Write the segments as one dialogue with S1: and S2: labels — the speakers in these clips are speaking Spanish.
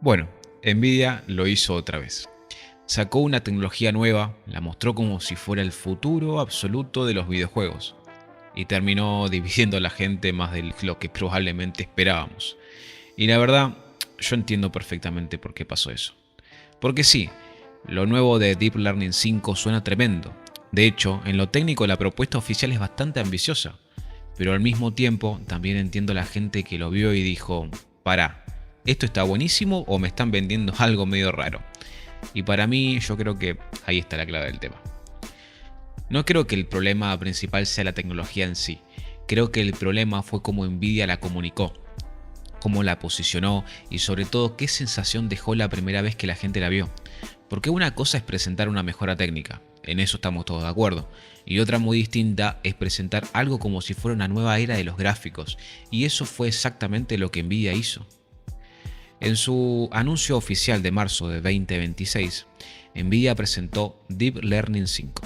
S1: Bueno, Nvidia lo hizo otra vez. Sacó una tecnología nueva, la mostró como si fuera el futuro absoluto de los videojuegos y terminó dividiendo a la gente más de lo que probablemente esperábamos. Y la verdad, yo entiendo perfectamente por qué pasó eso. Porque sí, lo nuevo de Deep Learning 5 suena tremendo. De hecho, en lo técnico la propuesta oficial es bastante ambiciosa, pero al mismo tiempo también entiendo a la gente que lo vio y dijo, pará, ¿esto está buenísimo o me están vendiendo algo medio raro? Y para mí yo creo que ahí está la clave del tema. No creo que el problema principal sea la tecnología en sí, creo que el problema fue cómo Nvidia la comunicó, cómo la posicionó y sobre todo qué sensación dejó la primera vez que la gente la vio. Porque una cosa es presentar una mejora técnica, en eso estamos todos de acuerdo, y otra muy distinta es presentar algo como si fuera una nueva era de los gráficos, y eso fue exactamente lo que Nvidia hizo. En su anuncio oficial de marzo de 2026, Nvidia presentó Deep Learning 5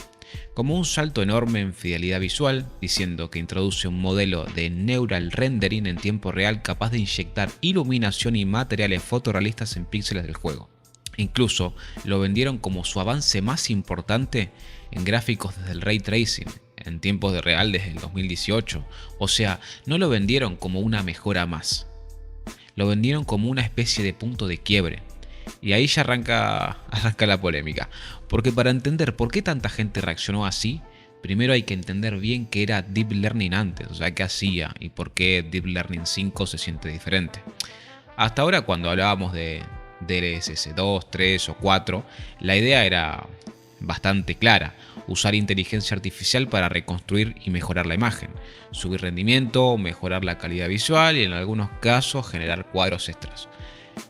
S1: como un salto enorme en fidelidad visual, diciendo que introduce un modelo de Neural Rendering en tiempo real capaz de inyectar iluminación y materiales fotorrealistas en píxeles del juego. Incluso lo vendieron como su avance más importante en gráficos desde el Ray Tracing, en tiempos de real desde el 2018, o sea, no lo vendieron como una mejora más, lo vendieron como una especie de punto de quiebre. Y ahí ya arranca la polémica. Porque para entender por qué tanta gente reaccionó así, primero hay que entender bien qué era Deep Learning antes, o sea, qué hacía y por qué Deep Learning 5 se siente diferente. Hasta ahora cuando hablábamos de DLSS 2, 3 o 4, la idea era bastante clara: usar inteligencia artificial para reconstruir y mejorar la imagen, subir rendimiento, mejorar la calidad visual y en algunos casos generar cuadros extras.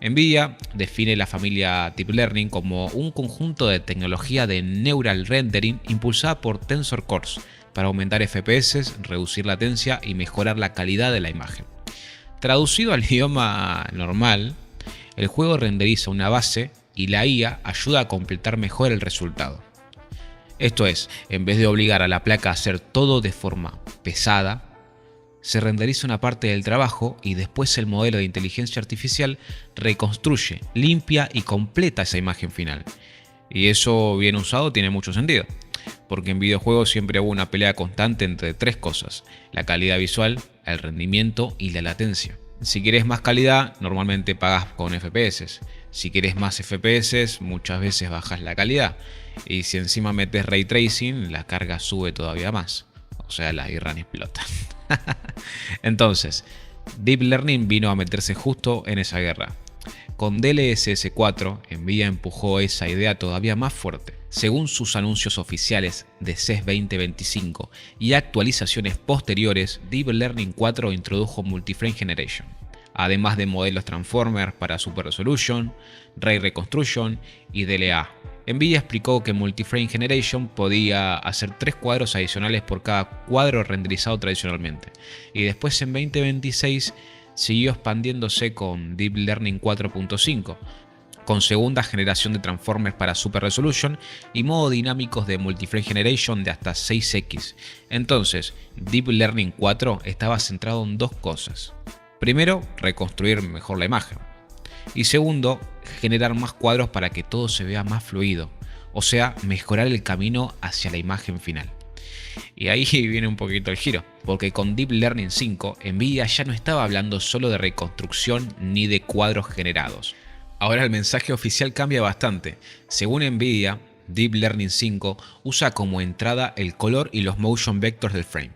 S1: Nvidia define la familia Deep Learning como un conjunto de tecnología de Neural Rendering impulsada por Tensor Cores para aumentar FPS, reducir latencia y mejorar la calidad de la imagen. Traducido al idioma normal, el juego renderiza una base y la IA ayuda a completar mejor el resultado. Esto es, en vez de obligar a la placa a hacer todo de forma pesada, se renderiza una parte del trabajo y después el modelo de inteligencia artificial reconstruye, limpia y completa esa imagen final. Y eso bien usado tiene mucho sentido, porque en videojuegos siempre hubo una pelea constante entre tres cosas: la calidad visual, el rendimiento y la latencia. Si quieres más calidad, normalmente pagas con FPS. Si quieres más FPS, muchas veces bajas la calidad. Y si encima metes Ray Tracing, la carga sube todavía más. O sea, la IRAN explota. Entonces, Deep Learning vino a meterse justo en esa guerra. Con DLSS 4, Nvidia empujó esa idea todavía más fuerte. Según sus anuncios oficiales de CES 2025 y actualizaciones posteriores, Deep Learning 4 introdujo Multiframe Generation, además de modelos Transformer para Super Resolution, Ray Reconstruction y DLA. Nvidia explicó que Multiframe Generation podía hacer 3 cuadros adicionales por cada cuadro renderizado tradicionalmente, y después en 2026 siguió expandiéndose con Deep Learning 4.5, con segunda generación de Transformers para Super Resolution y modo dinámicos de Multiframe Generation de hasta 6x. Entonces, Deep Learning 4 estaba centrado en dos cosas. Primero, reconstruir mejor la imagen. Y segundo, generar más cuadros para que todo se vea más fluido, o sea, mejorar el camino hacia la imagen final. Y ahí viene un poquito el giro, porque con Deep Learning 5, Nvidia ya no estaba hablando solo de reconstrucción ni de cuadros generados. Ahora el mensaje oficial cambia bastante. Según Nvidia, Deep Learning 5 usa como entrada el color y los motion vectors del frame,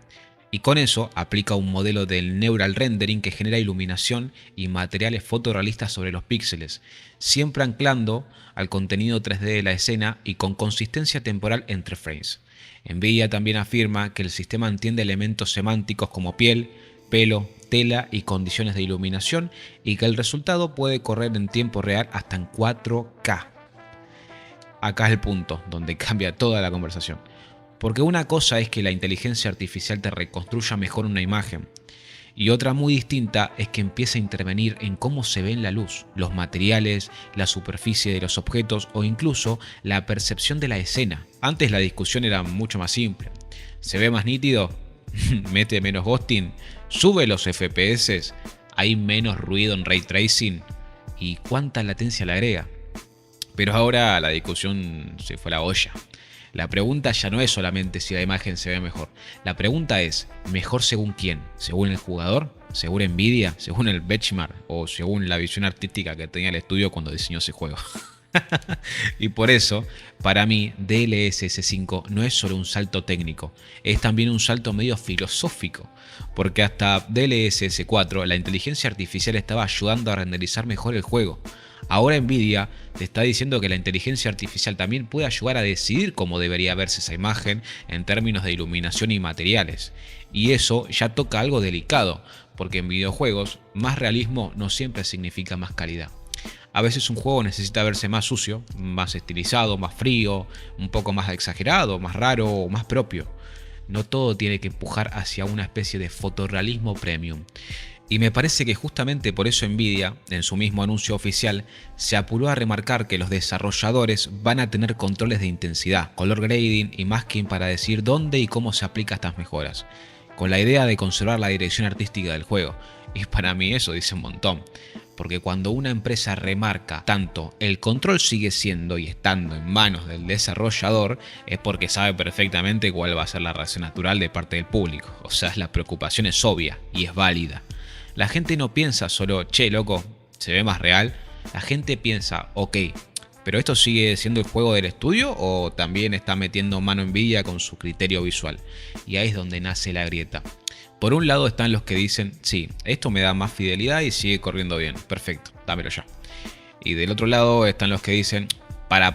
S1: y con eso aplica un modelo del Neural Rendering que genera iluminación y materiales fotorrealistas sobre los píxeles, siempre anclando al contenido 3D de la escena y con consistencia temporal entre frames. Nvidia también afirma que el sistema entiende elementos semánticos como piel, pelo, tela y condiciones de iluminación, y que el resultado puede correr en tiempo real hasta en 4K. Acá es el punto donde cambia toda la conversación. Porque una cosa es que la inteligencia artificial te reconstruya mejor una imagen, y otra muy distinta es que empiece a intervenir en cómo se ve en la luz, los materiales, la superficie de los objetos o incluso la percepción de la escena. Antes la discusión era mucho más simple. ¿Se ve más nítido? Mete menos ghosting, sube los FPS, hay menos ruido en Ray Tracing. y cuánta latencia le agrega. Pero ahora la discusión se fue a la olla. La pregunta ya no es solamente si la imagen se ve mejor. La pregunta es, ¿mejor según quién? ¿Según el jugador? ¿Según Nvidia? ¿Según el benchmark? ¿O según la visión artística que tenía el estudio cuando diseñó ese juego? Y por eso, para mí, DLSS 5 no es solo un salto técnico, es también un salto medio filosófico, porque hasta DLSS 4 la inteligencia artificial estaba ayudando a renderizar mejor el juego. Ahora Nvidia te está diciendo que la inteligencia artificial también puede ayudar a decidir cómo debería verse esa imagen en términos de iluminación y materiales. Y eso ya toca algo delicado, porque en videojuegos más realismo no siempre significa más calidad. A veces un juego necesita verse más sucio, más estilizado, más frío, un poco más exagerado, más raro o más propio. No todo tiene que empujar hacia una especie de fotorrealismo premium. Y me parece que justamente por eso Nvidia, en su mismo anuncio oficial, se apuró a remarcar que los desarrolladores van a tener controles de intensidad, color grading y masking para decir dónde y cómo se aplican estas mejoras, con la idea de conservar la dirección artística del juego. Y para mí eso dice un montón. Porque cuando una empresa remarca tanto el control sigue siendo y estando en manos del desarrollador, es porque sabe perfectamente cuál va a ser la reacción natural de parte del público. O sea, la preocupación es obvia y es válida. La gente no piensa solo, che, loco, se ve más real. La gente piensa, ok, pero esto sigue siendo el juego del estudio o también está metiendo mano Nvidia con su criterio visual. Y ahí es donde nace la grieta. Por un lado están los que dicen, sí, esto me da más fidelidad y sigue corriendo bien, perfecto, dámelo ya. Y del otro lado están los que dicen, para.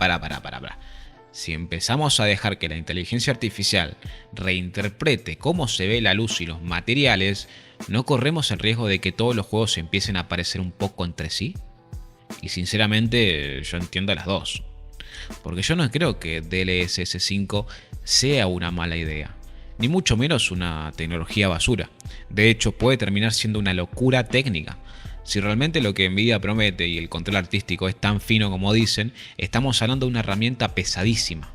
S1: Si empezamos a dejar que la inteligencia artificial reinterprete cómo se ve la luz y los materiales, ¿no corremos el riesgo de que todos los juegos empiecen a parecer un poco entre sí? Y sinceramente yo entiendo las dos. Porque yo no creo que DLSS 5 sea una mala idea. Ni mucho menos una tecnología basura. De hecho, puede terminar siendo una locura técnica. Si realmente lo que Nvidia promete y el control artístico es tan fino como dicen, estamos hablando de una herramienta pesadísima.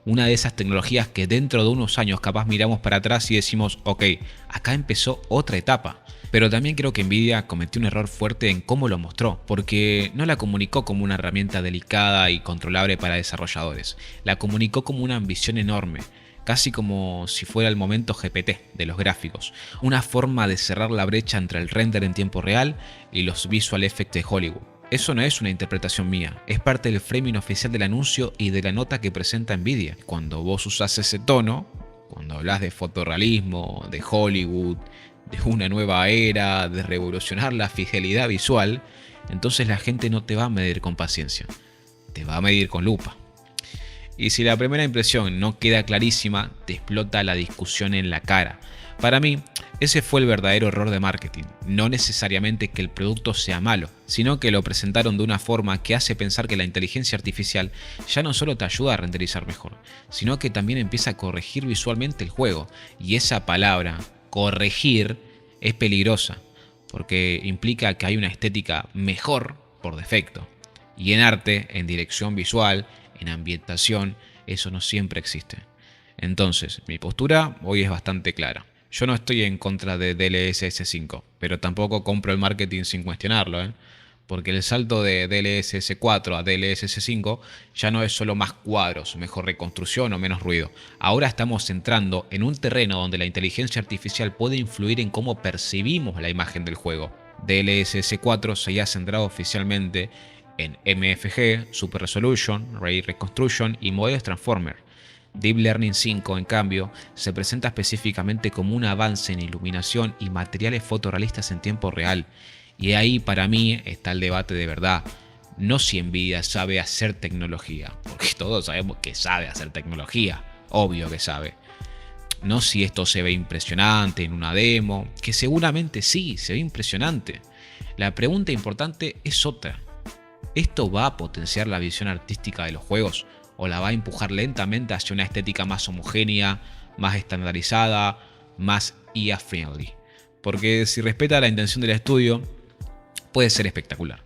S1: Una de esas tecnologías que dentro de unos años capaz miramos para atrás y decimos, ok, acá empezó otra etapa. Pero también creo que Nvidia cometió un error fuerte en cómo lo mostró, porque no la comunicó como una herramienta delicada y controlable para desarrolladores. La comunicó como una ambición enorme. Casi como si fuera el momento GPT de los gráficos, una forma de cerrar la brecha entre el render en tiempo real y los visual effects de Hollywood. Eso no es una interpretación mía, es parte del framing oficial del anuncio y de la nota que presenta Nvidia. Cuando vos usás ese tono, cuando hablas de fotorrealismo, de Hollywood, de una nueva era, de revolucionar la fidelidad visual, entonces la gente no te va a medir con paciencia, te va a medir con lupa. Y si la primera impresión no queda clarísima, te explota la discusión en la cara. Para mí, ese fue el verdadero error de marketing. No necesariamente que el producto sea malo, sino que lo presentaron de una forma que hace pensar que la inteligencia artificial ya no solo te ayuda a renderizar mejor, sino que también empieza a corregir visualmente el juego. Y esa palabra, corregir, es peligrosa, porque implica que hay una estética mejor por defecto. Y en arte, en dirección visual, en ambientación, eso no siempre existe. Entonces, mi postura hoy es bastante clara. Yo no estoy en contra de DLSS 5, pero tampoco compro el marketing sin cuestionarlo, porque el salto de DLSS 4 a DLSS 5 ya no es solo más cuadros, mejor reconstrucción o menos ruido. Ahora estamos entrando en un terreno donde la inteligencia artificial puede influir en cómo percibimos la imagen del juego. DLSS 4 se ha centrado oficialmente en MFG, Super Resolution, Ray Reconstruction y modelos Transformer. Deep Learning 5, en cambio, se presenta específicamente como un avance en iluminación y materiales fotorrealistas en tiempo real. Y ahí para mí está el debate de verdad. No si Nvidia sabe hacer tecnología, porque todos sabemos que sabe hacer tecnología, obvio que sabe. No si esto se ve impresionante en una demo, que seguramente sí, se ve impresionante. La pregunta importante es otra. ¿Esto va a potenciar la visión artística de los juegos o la va a empujar lentamente hacia una estética más homogénea, más estandarizada, más IA friendly? Porque si respeta la intención del estudio, puede ser espectacular.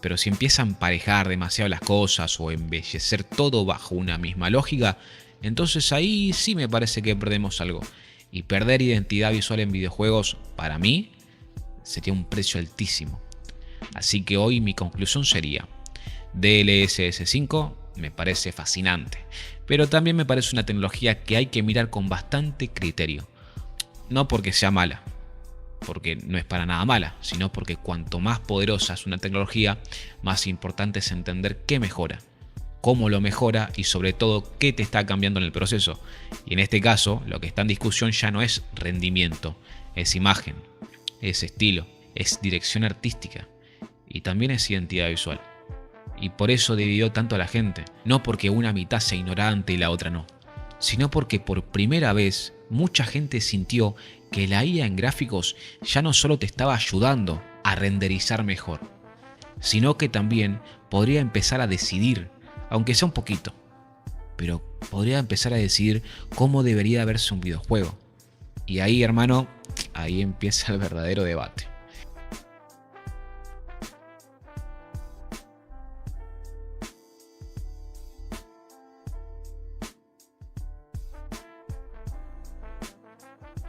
S1: Pero si empieza a emparejar demasiado las cosas o embellecer todo bajo una misma lógica, entonces ahí sí me parece que perdemos algo. Y perder identidad visual en videojuegos, para mí, sería un precio altísimo. Así que hoy mi conclusión sería: DLSS 5 me parece fascinante, pero también me parece una tecnología que hay que mirar con bastante criterio. No porque sea mala, porque no es para nada mala, sino porque cuanto más poderosa es una tecnología, más importante es entender qué mejora, cómo lo mejora y sobre todo qué te está cambiando en el proceso. Y en este caso, lo que está en discusión ya no es rendimiento, es imagen, es estilo, es dirección artística y también es identidad visual. Y por eso dividió tanto a la gente, no porque una mitad sea ignorante y la otra no, sino porque por primera vez mucha gente sintió que la IA en gráficos ya no solo te estaba ayudando a renderizar mejor, sino que también podría empezar a decidir, aunque sea un poquito, pero podría empezar a decidir cómo debería verse un videojuego. Y ahí, hermano, ahí empieza el verdadero debate.